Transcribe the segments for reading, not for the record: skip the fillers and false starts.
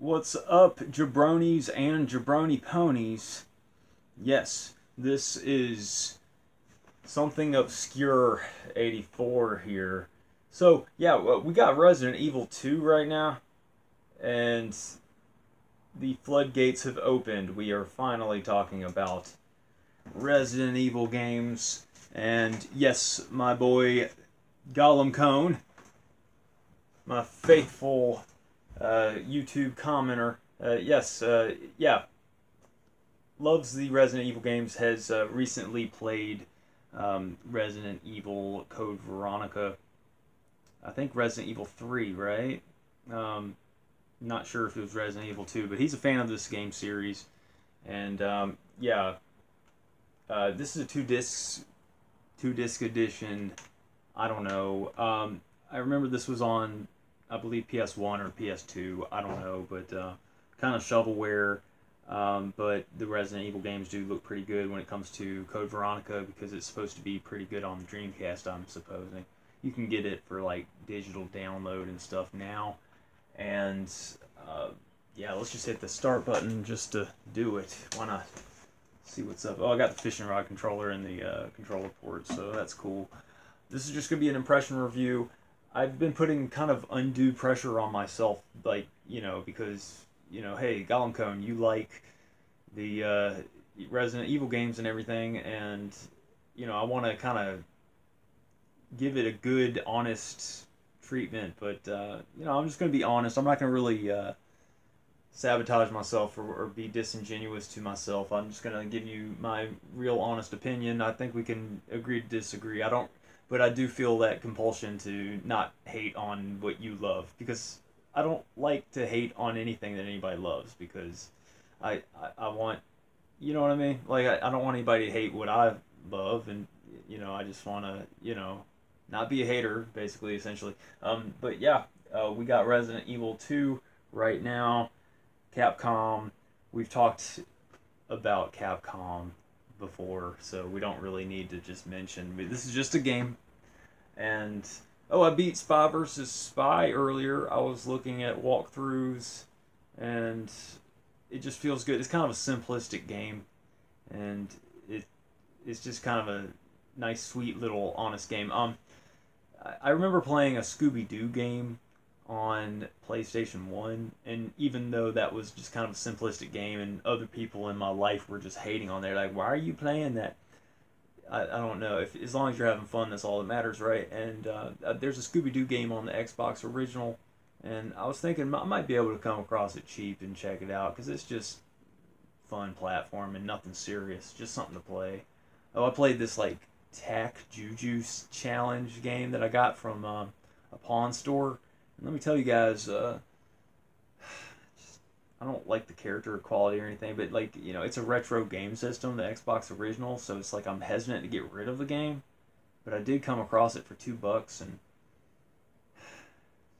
What's up, jabronis and jabroni ponies? Yes, this is something obscure 84 here. So, yeah, we got Resident Evil 2 right now, and the floodgates have opened. We are finally talking about Resident Evil games, and yes, my boy Gollum Cone, my faithful YouTube commenter, yeah, loves the Resident Evil games, has recently played Resident Evil Code Veronica. I think Resident Evil 3, right? Not sure if it was Resident Evil 2, but he's a fan of this game series. And yeah, this is a two disc edition. I don't know. I remember this was on, I believe, PS1 or PS2. I don't know, but kind of shovelware. But the Resident Evil games do look pretty good when it comes to Code Veronica, because it's supposed to be pretty good on the Dreamcast, I'm supposing. You can get it for like digital download and stuff now. And yeah, let's just hit the start button just to do it. Why not? See what's up. Oh, I got the fishing rod controller in the controller port, so that's cool. This is just going to be an impression review. I've been putting kind of undue pressure on myself, like, because, hey, Gollum Cone, you like the Resident Evil games and everything, and, I want to kind of give it a good, honest treatment, but, I'm just going to be honest. I'm not going to really sabotage myself or be disingenuous to myself. I'm just going to give you my real, honest opinion. I think we can agree to disagree. But I do feel that compulsion to not hate on what you love, because I don't like to hate on anything that anybody loves, because I want, you know what I mean? Like, I don't want anybody to hate what I love, and, I just want to, not be a hater, basically, essentially. But yeah, we got Resident Evil 2 right now. Capcom, we've talked about Capcom before, so we don't really need to just mention. This is just a game, and I beat Spy versus Spy earlier. I was looking at walkthroughs, and it just feels good. It's kind of a simplistic game, and it's just kind of a nice, sweet little honest game. I remember playing a Scooby-Doo game on PlayStation 1, and even though that was just kind of a simplistic game and other people in my life were just hating on there, like, why are you playing that? I don't know. As long as you're having fun, that's all that matters, right? And there's a Scooby-Doo game on the Xbox original, and I was thinking I might be able to come across it cheap and check it out, because it's just fun platform and nothing serious, just something to play. Oh, I played this like Tack Juju challenge game that I got from a pawn store. And let me tell you guys, I don't like the character quality or anything, but like, it's a retro game system, the Xbox original, so it's like I'm hesitant to get rid of the game. But I did come across it for $2, and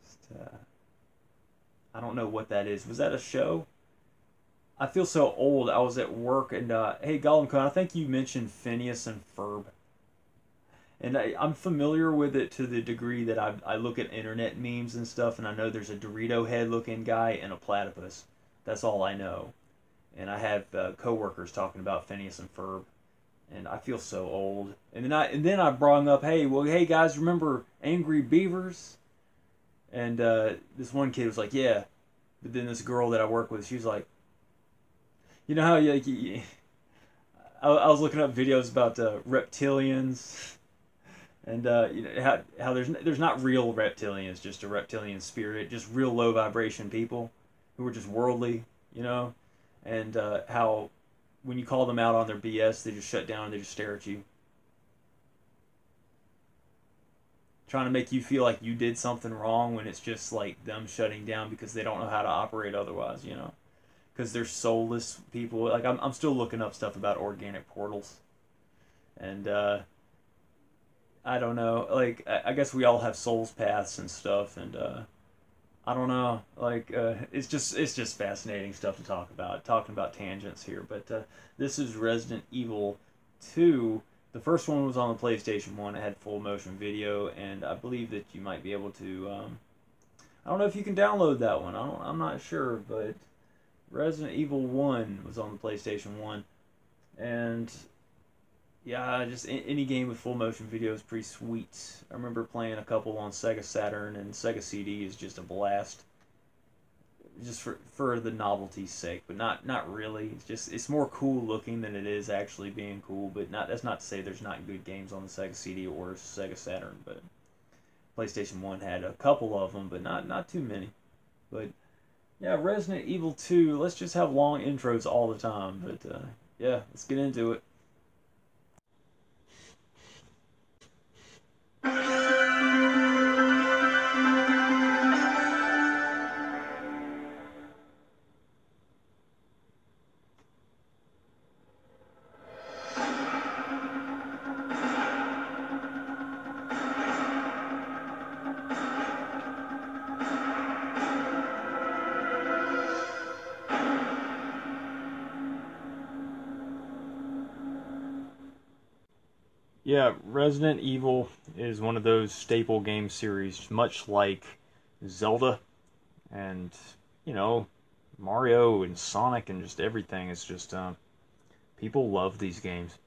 just, I don't know what that is. Was that a show? I feel so old. I was at work, and hey, Gollum Khan, I think you mentioned Phineas and Ferb. And I'm familiar with it to the degree that I look at internet memes and stuff, and I know there's a Dorito head looking guy and a platypus. That's all I know. And I have coworkers talking about Phineas and Ferb, and I feel so old. And then I brought up, hey guys, remember Angry Beavers? And this one kid was like, yeah. But then this girl that I work with, she was like, you know how I was looking up videos about reptilians. And how there's not real reptilians, just a reptilian spirit, just real low vibration people who are just worldly, and how when you call them out on their BS, they just shut down and they just stare at you, trying to make you feel like you did something wrong, when it's just like them shutting down because they don't know how to operate otherwise, because they're soulless people. Like, I'm still looking up stuff about organic portals, and I don't know, like, I guess we all have souls paths and stuff, and I don't know, like, it's just fascinating stuff to talk about, talking about tangents here. But this is Resident Evil 2. The first one was on the PlayStation 1. It had full motion video, and I believe that you might be able to, I don't know if you can download that one. I'm not sure, but Resident Evil 1 was on the PlayStation 1. And yeah, just any game with full motion video is pretty sweet. I remember playing a couple on Sega Saturn, and Sega CD is just a blast. Just for the novelty's sake, but not really. It's more cool looking than it is actually being cool. But that's not to say there's not good games on the Sega CD or Sega Saturn. But PlayStation 1 had a couple of them, but not too many. But yeah, Resident Evil 2. Let's just have long intros all the time. But yeah, let's get into it. Yeah, Resident Evil is one of those staple game series, much like Zelda and, you know, Mario and Sonic and just everything. It's just, people love these games.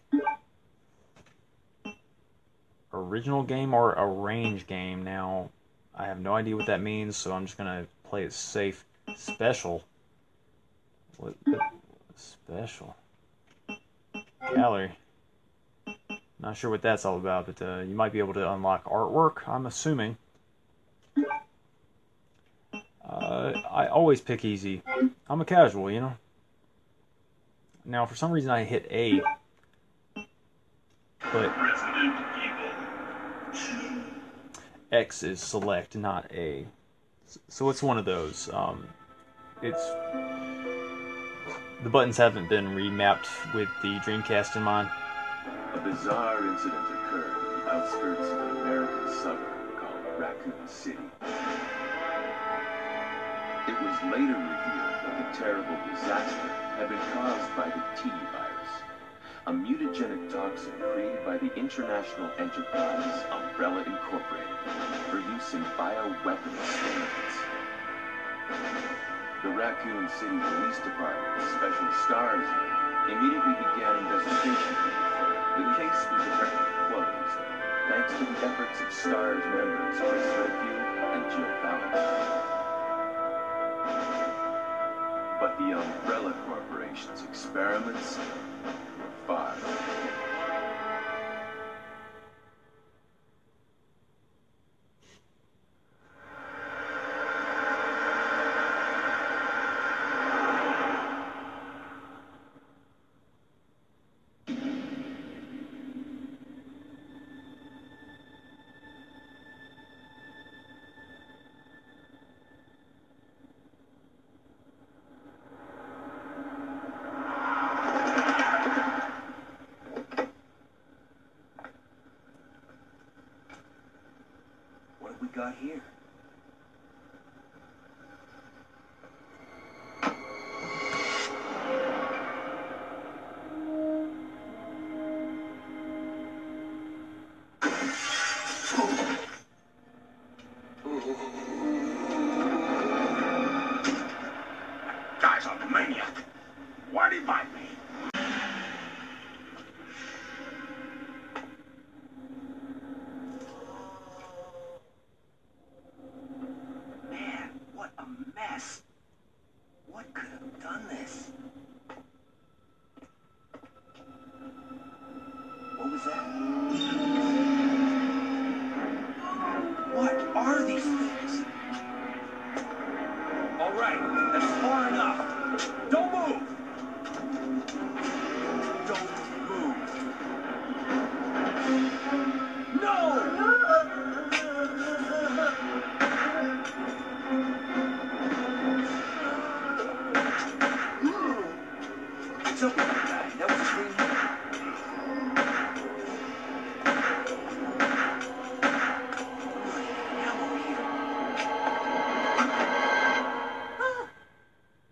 Original game or arranged game. Now, I have no idea what that means, so I'm just gonna play it safe. Special. What special? Gallery. Not sure what that's all about, but you might be able to unlock artwork, I'm assuming. I always pick easy. I'm a casual, you know? Now, for some reason, I hit A. But X is select, not A. So it's one of those. It's... The buttons haven't been remapped with the Dreamcast in mind. A bizarre incident occurred at the outskirts of an American suburb called Raccoon City. It was later revealed that the terrible disaster had been caused by the T virus, a mutagenic toxin created by the international enterprise Umbrella Incorporated for use in bioweapon experiments. The Raccoon City Police Department's Special Stars Unit immediately began investigation. The case was effectively closed, thanks to the efforts of STARS members Chris Redfield and Jill Valentine. But the Umbrella Corporation's experiments were far from over. We got here. That guy's a maniac. Why'd he bite me? What could have done this? What was that? What are these things? All right, that's far enough. Don't move! Don't move. No! It's okay, guy. That was a screen.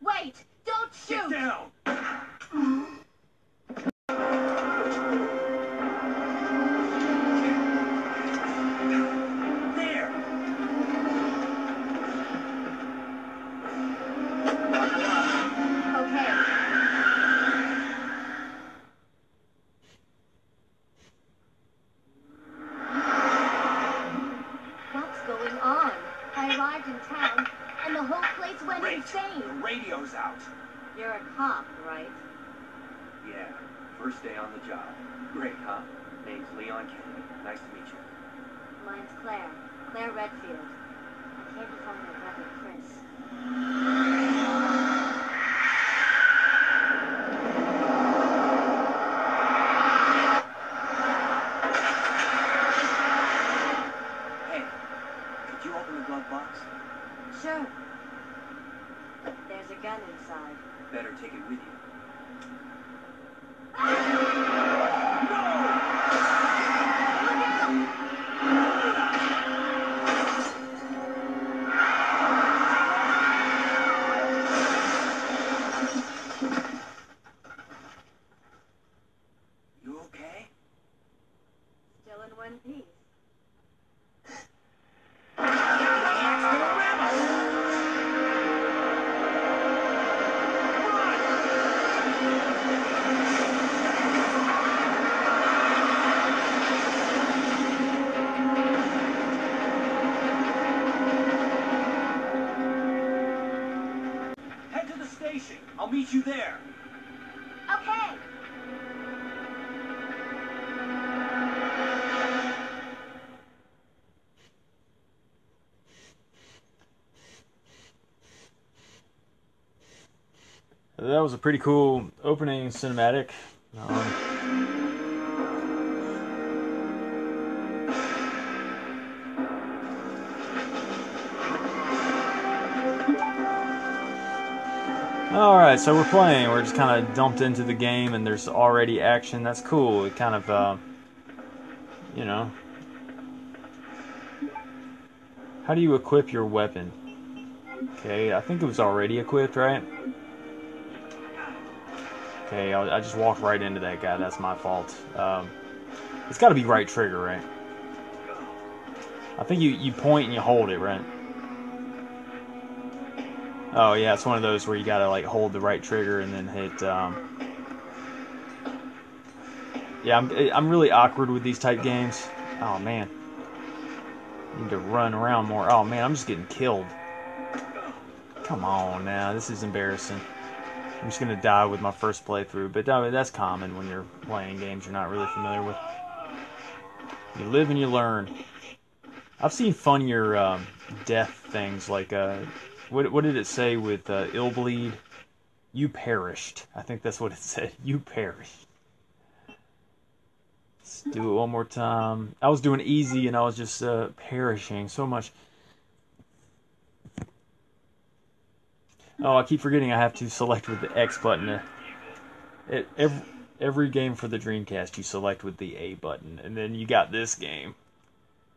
Wait! Don't shoot! Get down! went Great. insane. The radio's out. You're a cop, right? Yeah, first day on the job. Great, huh? Name's Leon Kennedy. Nice to meet you. Mine's Claire. Claire Redfield. I came to find my brother, Chris. Hey, could you open the glove box? Sure. There's a gun inside. Better take it with you. You okay? Still in one piece. Head to the station. I'll meet you there. Okay. That was a pretty cool opening cinematic. Alright, so we're playing. We're just kind of dumped into the game and there's already action. That's cool. It kind of, you know. How do you equip your weapon? Okay, I think it was already equipped, right? Okay, I just walked right into that guy. That's my fault. It's got to be right trigger, right? I think you point and you hold it, right? Oh yeah, it's one of those where you gotta like hold the right trigger and then hit. Yeah, I'm really awkward with these type games. Oh man, I need to run around more. Oh man, I'm just getting killed. Come on now, this is embarrassing. I'm just gonna die with my first playthrough, but that's common when you're playing games you're not really familiar with. You live and you learn. I've seen funnier death things like what did it say with ill bleed? You perished. I think that's what it said. You perished. Let's do it one more time. I was doing easy and I was just perishing so much. Oh, I keep forgetting I have to select with the X button. Every game for the Dreamcast you select with the A button, and then you got this game.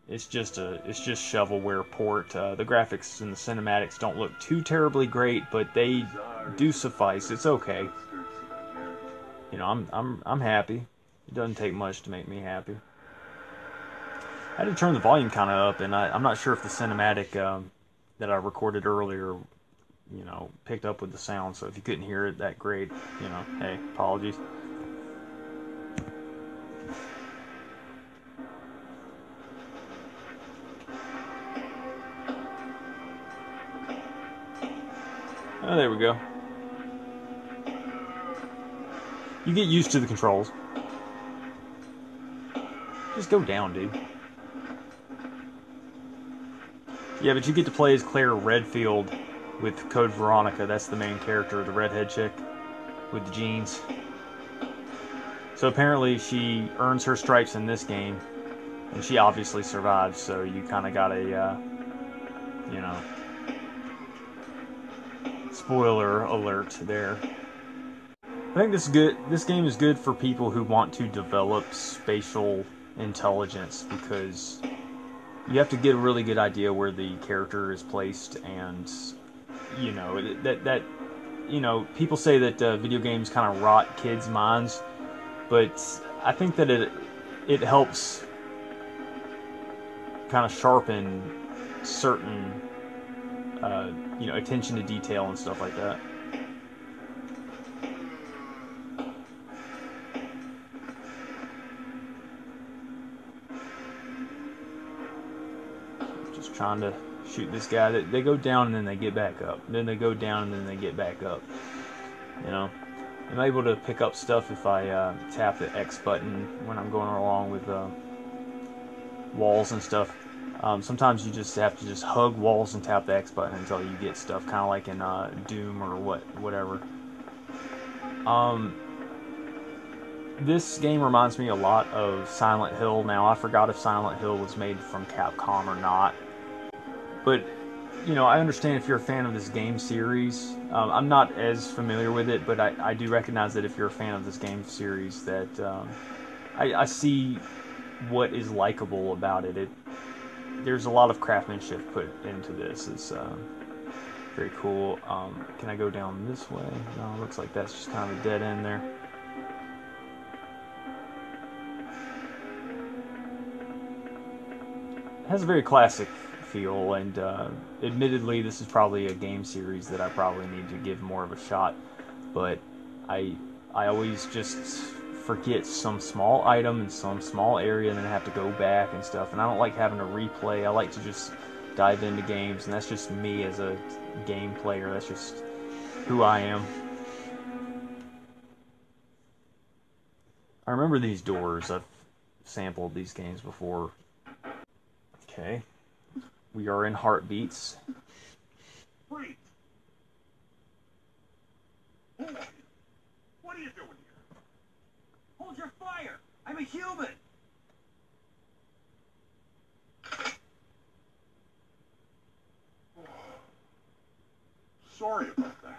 It's just shovelware port. The graphics and the cinematics don't look too terribly great, but they do suffice. It's okay. You know, I'm happy. It doesn't take much to make me happy. I had to turn the volume kind of up, and I'm not sure if the cinematic that I recorded earlier, you know, picked up with the sound. So if you couldn't hear it that great, you know, hey, apologies. Oh, there we go. You get used to the controls. Just go down, dude. Yeah, but you get to play as Claire Redfield with Code Veronica. That's the main character, the redhead chick with the jeans. So apparently she earns her stripes in this game, and she obviously survives, so you kind of got a, you know, spoiler alert there. I think this is good. This game is good for people who want to develop spatial intelligence, because you have to get a really good idea where the character is placed, and you know that you know, people say that video games kind of rot kids' minds, but I think that it helps kind of sharpen certain you know, attention to detail and stuff like that. Just trying to shoot this guy. They go down and then they get back up. Then they go down and then they get back up. You know, I'm able to pick up stuff if I tap the X button when I'm going along with walls and stuff. Sometimes you just have to just hug walls and tap the X button until you get stuff, kind of like in Doom or whatever. This game reminds me a lot of Silent Hill. Now, I forgot if Silent Hill was made from Capcom or not. But, you know, I understand if you're a fan of this game series. I'm not as familiar with it, but I do recognize that if you're a fan of this game series, that I see what is likable about it. There's a lot of craftsmanship put into this. It's very cool. Can I go down this way? No, it looks like that's just kind of a dead end there. It has a very classic feel, and admittedly, this is probably a game series that I probably need to give more of a shot. But I always just forget some small item in some small area and then have to go back and stuff. And I don't like having to replay. I like to just dive into games, and that's just me as a game player. That's just who I am. I remember these doors. I've sampled these games before. Okay. We are in Heartbeats. Freeze! What are you doing here? Hold your fire! I'm a human! Sorry about that.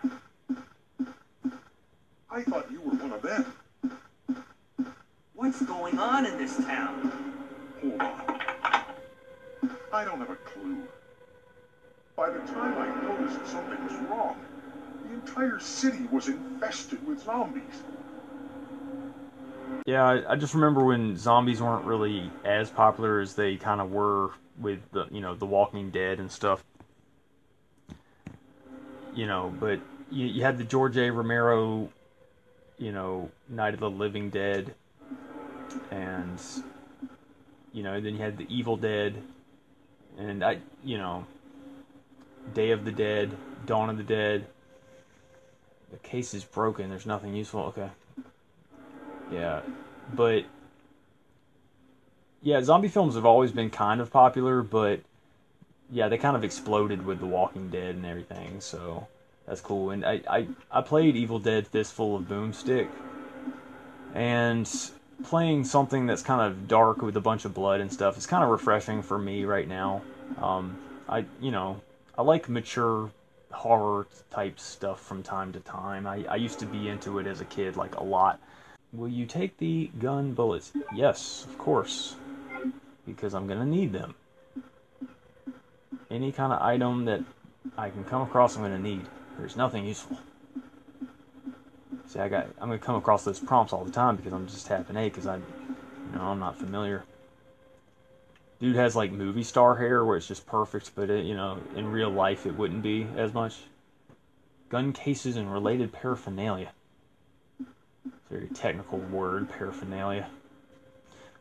I thought you were one of them. What's going on in this town? Hold on. I don't have a clue. By the time I noticed something was wrong, the entire city was infested with zombies. Yeah, I just remember when zombies weren't really as popular as they kind of were with the, you know, The Walking Dead and stuff. You know, but you had the George A. Romero, you know, Night of the Living Dead, and, you know, then you had the Evil Dead, and you know, Day of the Dead, Dawn of the Dead. The case is broken, there's nothing useful, okay. Yeah, but, yeah, zombie films have always been kind of popular, but, yeah, they kind of exploded with The Walking Dead and everything, so that's cool. And I played Evil Dead Fistful of Boomstick, and playing something that's kind of dark with a bunch of blood and stuff is kind of refreshing for me right now. You know, I like mature horror type stuff from time to time. I used to be into it as a kid, like a lot. Will you take the gun bullets? Yes, of course, because I'm gonna need them. Any kind of item that I can come across, I'm gonna need. There's nothing useful. See, I'm gonna come across those prompts all the time because I'm just tapping A because I'm not familiar. Dude has like movie star hair where it's just perfect, but you know, in real life it wouldn't be as much. Gun cases and related paraphernalia. Very technical word, paraphernalia.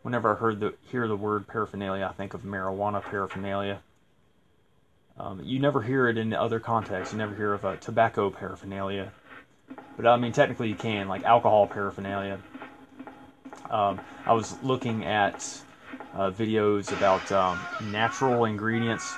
Whenever I hear the word paraphernalia, I think of marijuana paraphernalia. You never hear it in other contexts. You never hear of tobacco paraphernalia. But I mean, technically you can, like alcohol paraphernalia. I was looking at videos about natural ingredients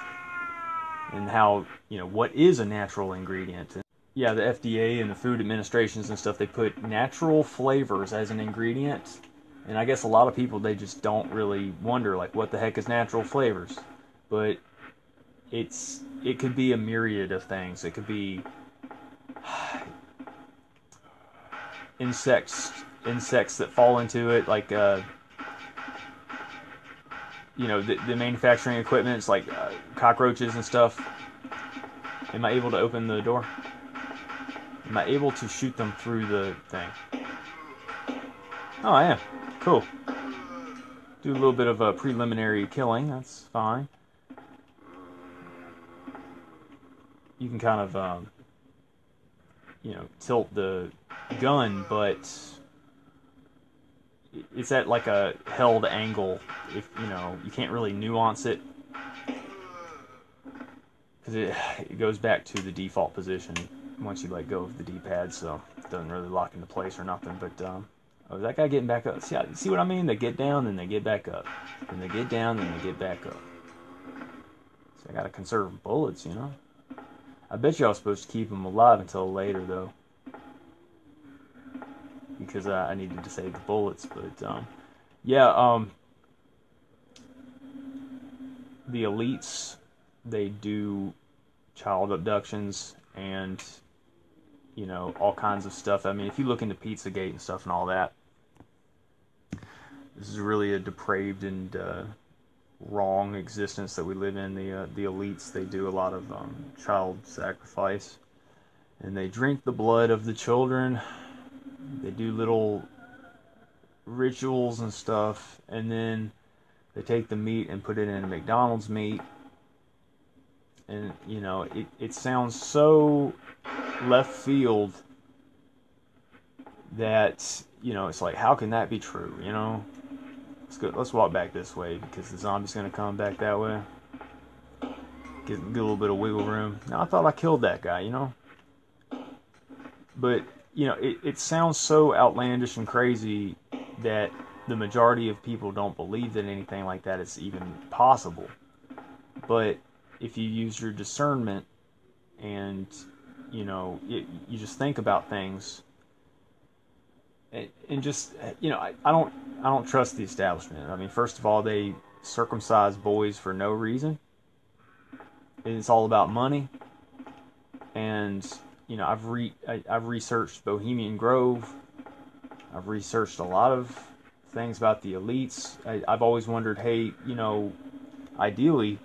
and how, you know, what is a natural ingredient. Yeah, the FDA and the food administrations and stuff, they put natural flavors as an ingredient. And I guess a lot of people, they just don't really wonder, like, what the heck is natural flavors? But it could be a myriad of things. It could be insects that fall into it, like you know, the manufacturing equipment. It's like cockroaches and stuff. Am I able to open the door? Am I able to shoot them through the thing? Oh, I am. Cool. Do a little bit of a preliminary killing. That's fine. You can kind of, you know, tilt the gun, but it's at like a held angle. If, you know, you can't really nuance it. because it goes back to the default position once you let go of the D-pad, so it doesn't really lock into place or nothing. But oh, is that guy getting back up? See what I mean? They get down, then they get back up, then they get down, then they get back up. So I gotta conserve bullets, you know. I bet you I was supposed to keep them alive until later, though, because I needed to save the bullets. But yeah, the elites, they do child abductions and, you know, all kinds of stuff. I mean, if you look into Pizzagate and stuff and all that, this is really a depraved and wrong existence that we live in. The elites, they do a lot of child sacrifice, and they drink the blood of the children. They do little rituals and stuff, and then they take the meat and put it in a McDonald's meat. And, you know, it sounds so left field that, you know, it's like, how can that be true, you know? Let's walk back this way, because the zombie's going to come back that way. Get a little bit of wiggle room. Now, I thought I killed that guy, you know? But, you know, it sounds so outlandish and crazy that the majority of people don't believe that anything like that is even possible. But if you use your discernment and, you know, you just think about things, and just, you know, I don't trust the establishment. I mean, first of all, they circumcise boys for no reason. It's all about money. And, you know, I've researched Bohemian Grove. I've researched a lot of things about the elites. I've always wondered, hey, you know, ideally,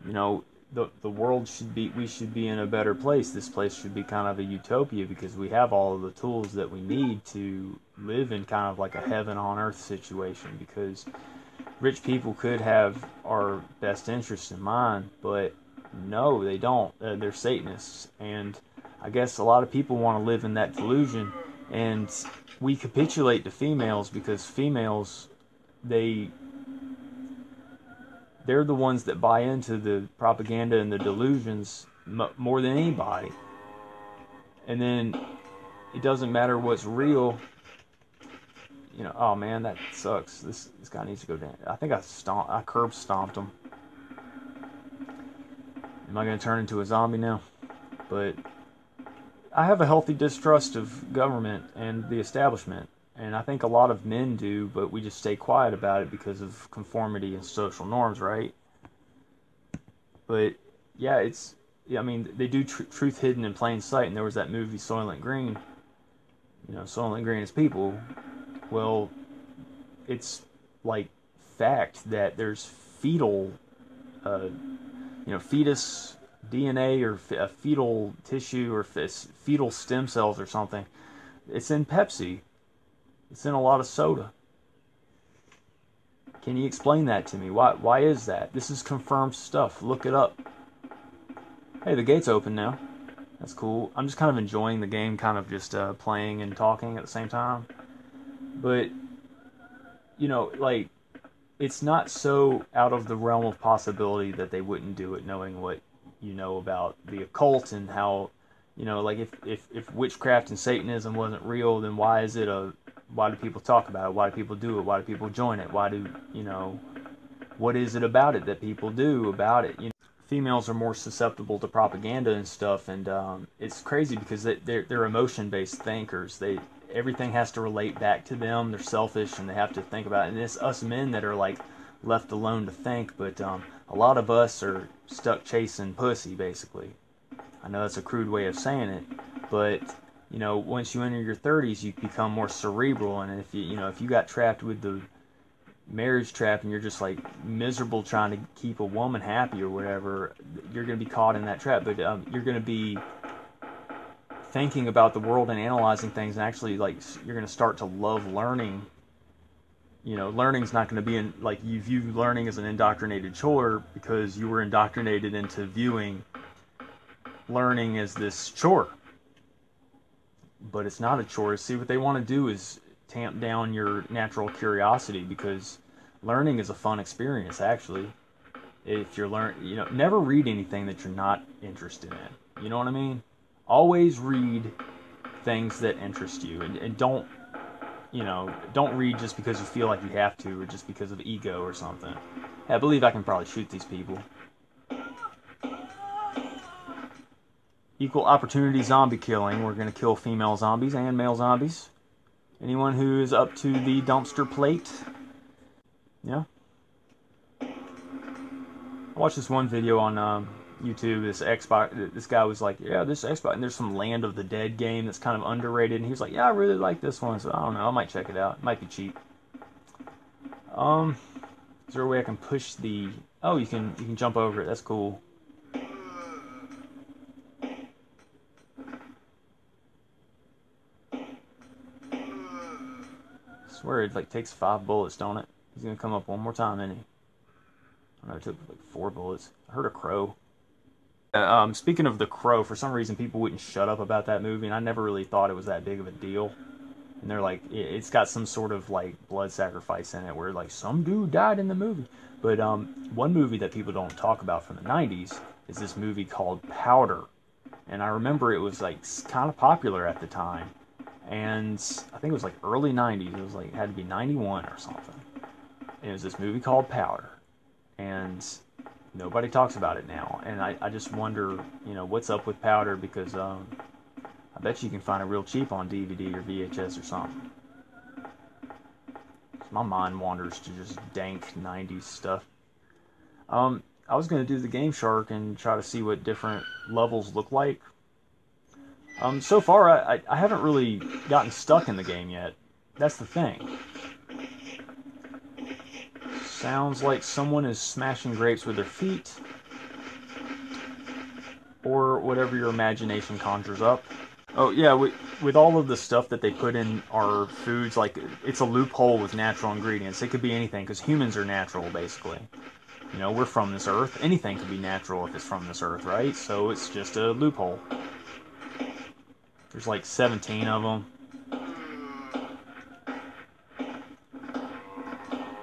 you know, the world we should be in a better place. This place should be kind of a utopia, because we have all of the tools that we need to live in kind of like a heaven on earth situation, because rich people could have our best interests in mind, but no, they don't. They're Satanists, and I guess a lot of people want to live in that delusion, and we capitulate to females, because females, they're the ones that buy into the propaganda and the delusions more than anybody. And then it doesn't matter what's real. You know, oh man, that sucks. This guy needs to go down. I think I curb stomped him. Am I going to turn into a zombie now? But I have a healthy distrust of government and the establishment. And I think a lot of men do, but we just stay quiet about it because of conformity and social norms, right? But yeah, I mean, they do truth hidden in plain sight. And there was that movie Soylent Green. You know, Soylent Green is people. Well, it's like fact that there's fetal, fetus DNA or fetal tissue or fetal stem cells or something. It's in Pepsi. It's in a lot of soda. Can you explain that to me? Why is that? This is confirmed stuff. Look it up. Hey, the gate's open now. That's cool. I'm just kind of enjoying the game, kind of just playing and talking at the same time. But, you know, like, it's not so out of the realm of possibility that they wouldn't do it, knowing what you know about the occult and how, you know, like, if witchcraft and Satanism wasn't real, then why do people talk about it? Why do people do it? Why do people join it? What is it about it that people do about it? You know, females are more susceptible to propaganda and stuff, and it's crazy because they're emotion-based thinkers. Everything has to relate back to them. They're selfish, and they have to think about it. And it's us men that are like left alone to think, but a lot of us are stuck chasing pussy, basically. I know that's a crude way of saying it, but you know, once you enter your 30s, you become more cerebral, and if you got trapped with the marriage trap and you're just like miserable trying to keep a woman happy or whatever, you're going to be caught in that trap. But you're going to be thinking about the world and analyzing things, and actually, like, you're going to start to love learning. You know, learning's not going to be like, you view learning as an indoctrinated chore because you were indoctrinated into viewing learning as this chore. But it's not a chore. See, what they want to do is tamp down your natural curiosity, because learning is a fun experience, actually. if you're never read anything that you're not interested in. You know what I mean? Always read things that interest you, and don't read just because you feel like you have to, or just because of ego or something. I believe I can probably shoot these people. Equal opportunity zombie killing. We're going to kill female zombies and male zombies. Anyone who is up to the dumpster plate. Yeah. I watched this one video on YouTube. This guy was like, yeah, this Xbox, and there's some Land of the Dead game that's kind of underrated, and he was like, yeah, I really like this one, so I don't know, I might check it out. It might be cheap. Is there a way I can push the... Oh, you can jump over it. That's cool. I swear it like takes 5 bullets, don't it? He's gonna come up one more time, isn't he? I don't know, it took like 4 bullets. I heard a crow. Speaking of the crow, for some reason people wouldn't shut up about that movie, and I never really thought it was that big of a deal. And they're like, it's got some sort of like blood sacrifice in it, where like some dude died in the movie. But one movie that people don't talk about from the 90s is this movie called Powder. And I remember it was like kind of popular at the time. And I think it was like early 90s. It was like, it had to be 91 or something. And it was this movie called Powder. And nobody talks about it now. And I just wonder, what's up with Powder, because I bet you can find it real cheap on DVD or VHS or something. My mind wanders to just dank 90s stuff. I was going to do the Game Shark and try to see what different levels look like. So far, I haven't really gotten stuck in the game yet. That's the thing. Sounds like someone is smashing grapes with their feet. Or whatever your imagination conjures up. Oh, yeah, with all of the stuff that they put in our foods, like, it's a loophole with natural ingredients. It could be anything, because humans are natural, basically. We're from this earth. Anything could be natural if it's from this earth, right? So it's just a loophole. There's like 17 of them.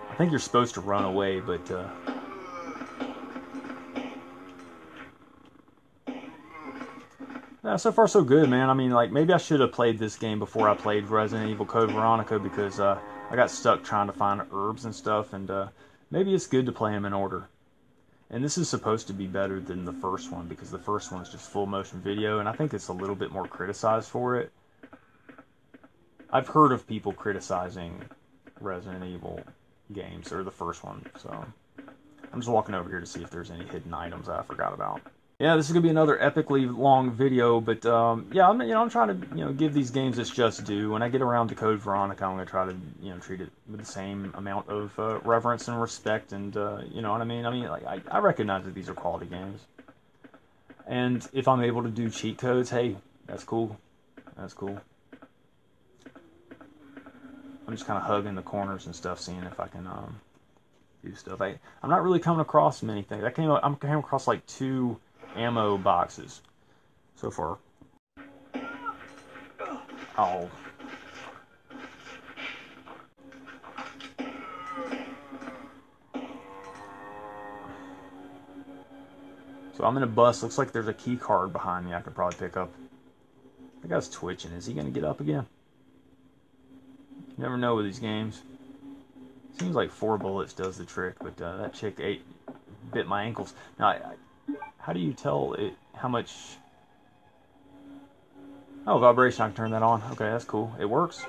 I think you're supposed to run away, but... Yeah, so far so good, man. I mean, like, maybe I should have played this game before I played Resident Evil Code Veronica, because I got stuck trying to find herbs and stuff, and maybe it's good to play them in order. And this is supposed to be better than the first one, because the first one's just full motion video, and I think it's a little bit more criticized for it. I've heard of people criticizing Resident Evil games, or the first one, so I'm just walking over here to see if there's any hidden items that I forgot about. Yeah, this is gonna be another epically long video, but yeah, I'm trying to give these games its just due. When I get around to Code Veronica, I'm gonna try to treat it with the same amount of reverence and respect, and you know what I mean. Like I recognize that these are quality games, and if I'm able to do cheat codes, hey, that's cool. That's cool. I'm just kind of hugging the corners and stuff, seeing if I can do stuff. I'm not really coming across many things. I came across like 2 ammo boxes so far. Oh. So I'm in a bus. Looks like there's a key card behind me I could probably pick up. That guy's twitching. Is he going to get up again? You never know with these games. Seems like 4 bullets does the trick, but that chick bit my ankles. Now, how do you tell how much... Oh, vibration, I can turn that on. Okay, that's cool. It works.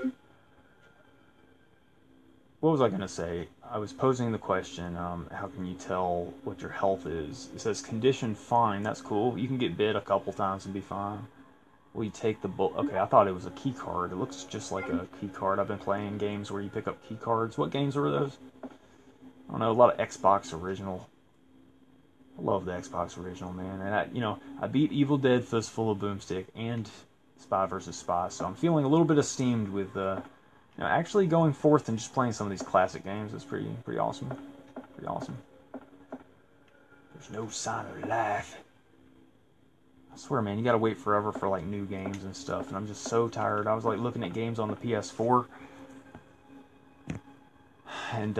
What was I going to say? I was posing the question, how can you tell what your health is? It says condition fine. That's cool. You can get bit a couple times and be fine. Will you take the bullet? Okay, I thought it was a key card. It looks just like a key card. I've been playing games where you pick up key cards. What games were those? I don't know, a lot of Xbox original. I love the Xbox original, man. And I beat Evil Dead Fistful of Boomstick and Spy vs. Spy, so I'm feeling a little bit esteemed with actually going forth and just playing some of these classic games. It's pretty awesome. Pretty awesome. There's no sign of life. I swear, man, you gotta wait forever for like new games and stuff, and I'm just so tired. I was like looking at games on the PS4, and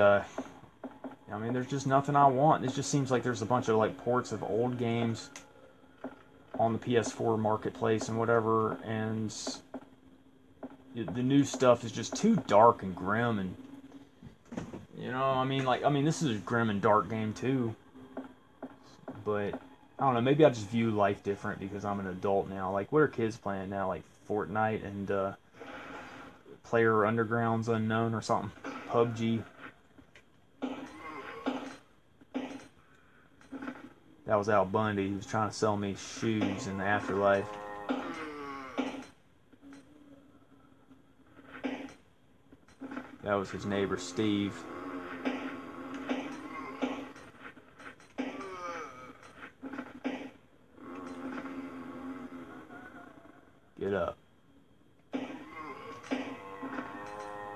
I mean, there's just nothing I want. It just seems like there's a bunch of like ports of old games on the PS4 marketplace and whatever, and the new stuff is just too dark and grim, and you know, I mean, this is a grim and dark game too, but I don't know, maybe I just view life different because I'm an adult now. Like, what are kids playing now? Like Fortnite and Player Underground's Unknown or something, PUBG. That was Al Bundy. He was trying to sell me shoes in the afterlife. That was his neighbor, Steve. Get up.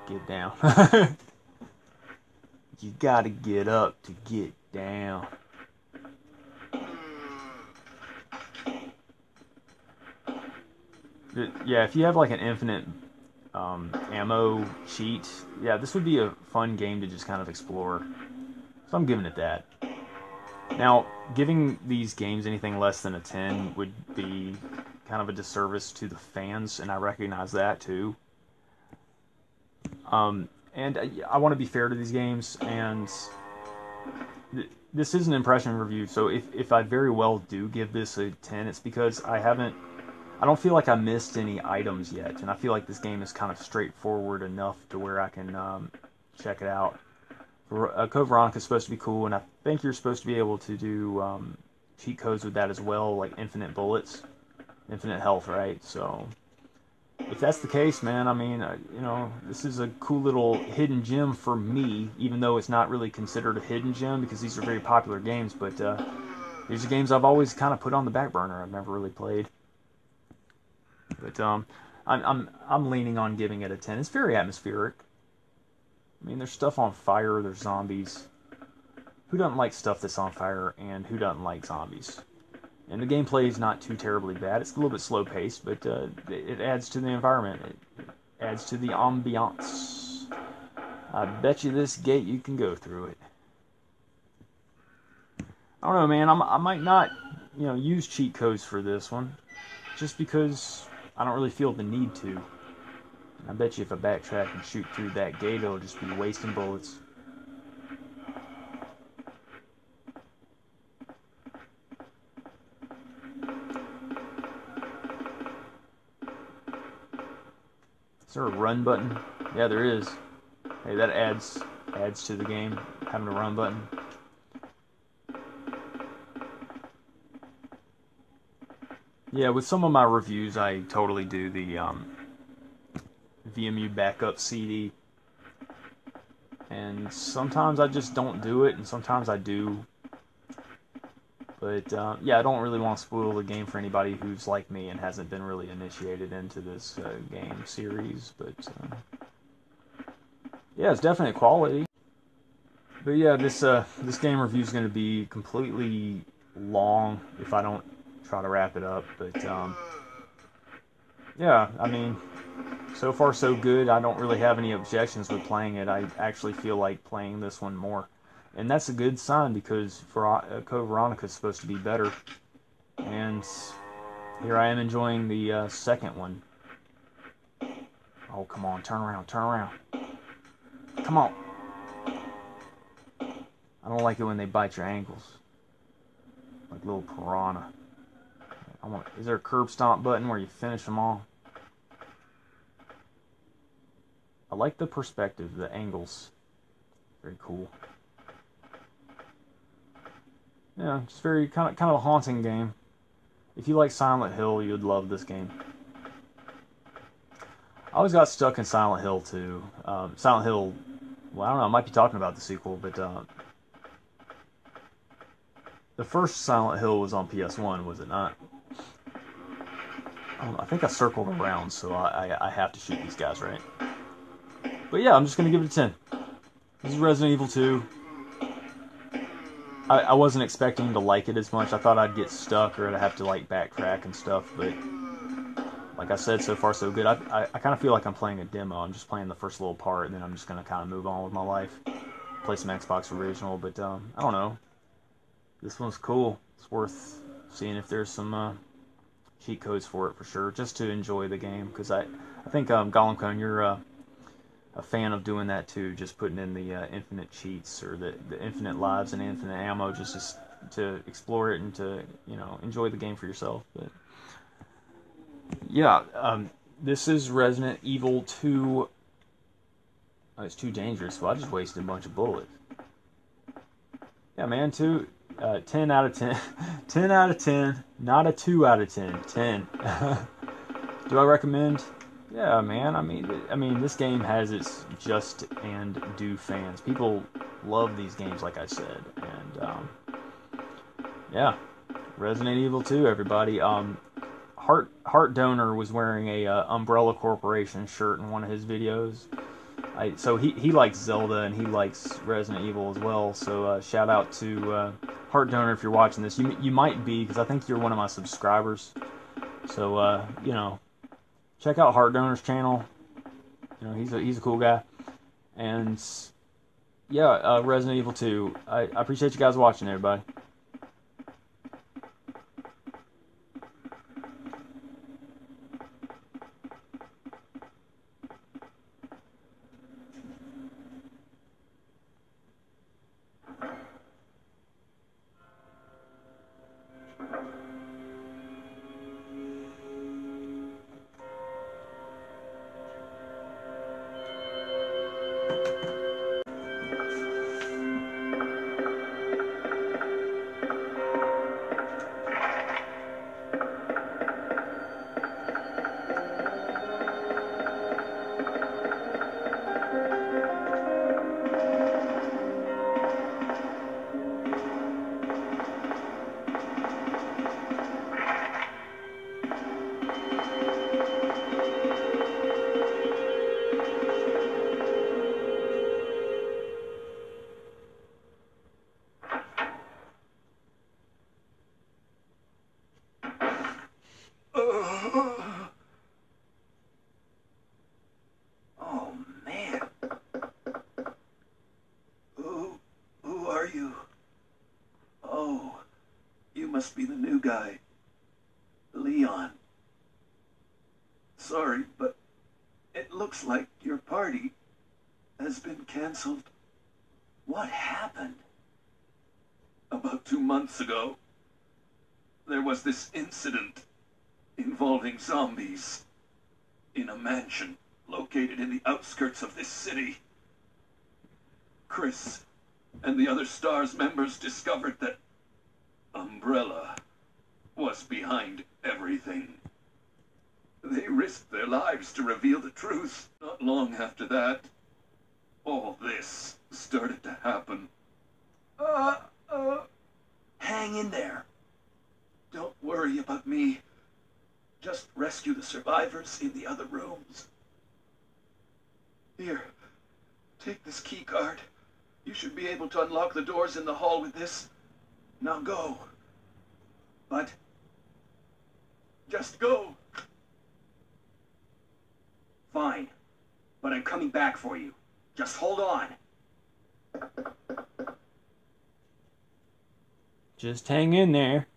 Get down. You gotta get up to get down. Yeah, if you have like an infinite ammo cheat, yeah, this would be a fun game to just kind of explore. So I'm giving it that. Now, giving these games anything less than a 10 would be kind of a disservice to the fans, and I recognize that too. And I want to be fair to these games, and this is an impression review, so if I very well do give this a 10, it's because I don't feel like I missed any items yet, and I feel like this game is kind of straightforward enough to where I can check it out. Code Veronica is supposed to be cool, and I think you're supposed to be able to do cheat codes with that as well, like infinite bullets, infinite health, right? So if that's the case, man, I mean, you know, this is a cool little hidden gem for me, even though it's not really considered a hidden gem because these are very popular games, but these are games I've always kind of put on the back burner. I've never really played. But I'm leaning on giving it a 10. It's very atmospheric. I mean, there's stuff on fire, there's zombies. Who doesn't like stuff that's on fire, and who doesn't like zombies? And the gameplay is not too terribly bad. It's a little bit slow-paced, but it adds to the environment. It adds to the ambiance. I bet you this gate you can go through it. I don't know, man. I might not, you know, use cheat codes for this one, just because I don't really feel the need to. I bet you if I backtrack and shoot through that gate, it'll just be wasting bullets. Is there a run button? Yeah, there is. Hey, that adds to the game, having a run button. Yeah, with some of my reviews, I totally do the VMU backup CD. And sometimes I just don't do it, and sometimes I do. But, yeah, I don't really want to spoil the game for anybody who's like me and hasn't been really initiated into this game series. But, yeah, it's definitely quality. But, yeah, this game review is going to be completely long if I don't try to wrap it up. But, yeah, I mean, so far so good. I don't really have any objections with playing it. I actually feel like playing this one more. And that's a good sign because Code Veronica is supposed to be better. And here I am enjoying the second one. Oh, come on, turn around, turn around. Come on. I don't like it when they bite your ankles. Like little piranha. Is there a curb stomp button where you finish them all? I like the perspective, the angles. Very cool. Yeah, it's very kind of a haunting game. If you like Silent Hill, you'd love this game. I always got stuck in Silent Hill too. Silent Hill, well, I don't know, I might be talking about the sequel, but the first Silent Hill was on PS1, was it not? I think I circled around, so I have to shoot these guys, right? But yeah, I'm just going to give it a 10. This is Resident Evil 2. I wasn't expecting to like it as much. I thought I'd get stuck or I'd have to like backtrack and stuff, but like I said, so far so good. I kind of feel like I'm playing a demo. I'm just playing the first little part, and then I'm just going to kind of move on with my life. play some Xbox original, but I don't know. This one's cool. It's worth seeing if there's some cheat codes for it for sure, just to enjoy the game. Because I think Gollum Cone, you're a fan of doing that too, just putting in the infinite cheats or the infinite lives and infinite ammo, just to explore it and to enjoy the game for yourself. But yeah, this is Resident Evil 2. Oh, it's too dangerous. Well, I just wasted a bunch of bullets. Yeah, man, 10 out of 10. 10 out of 10. Not a 2 out of 10. 10. Do I recommend? Yeah, man. I mean, this game has its just and do fans. People love these games, like I said, and yeah, Resident Evil 2, everybody. Heart Donor was wearing a Umbrella Corporation shirt in one of his videos. So he likes Zelda and he likes Resident Evil as well. So shout out to Heart Donor if you're watching this. You might be, because I think you're one of my subscribers. So check out Heart Donor's channel. He's a cool guy. And yeah, Resident Evil 2. I appreciate you guys watching, everybody. Oh, man. Who are you? Oh, you must be the new guy. Leon. Sorry, but it looks like your party has been canceled. What happened? About 2 months ago, there was this incident involving zombies in a mansion located in the outskirts of this city. Chris and the other STARS members discovered that Umbrella was behind everything. They risked their lives to reveal the truth. Not long after that, all this started to happen. Hang in there. Don't worry about me. Just rescue the survivors in the other rooms. Here, take this key card. You should be able to unlock the doors in the hall with this. Now go. But just go. Fine, but I'm coming back for you. Just hold on. Just hang in there.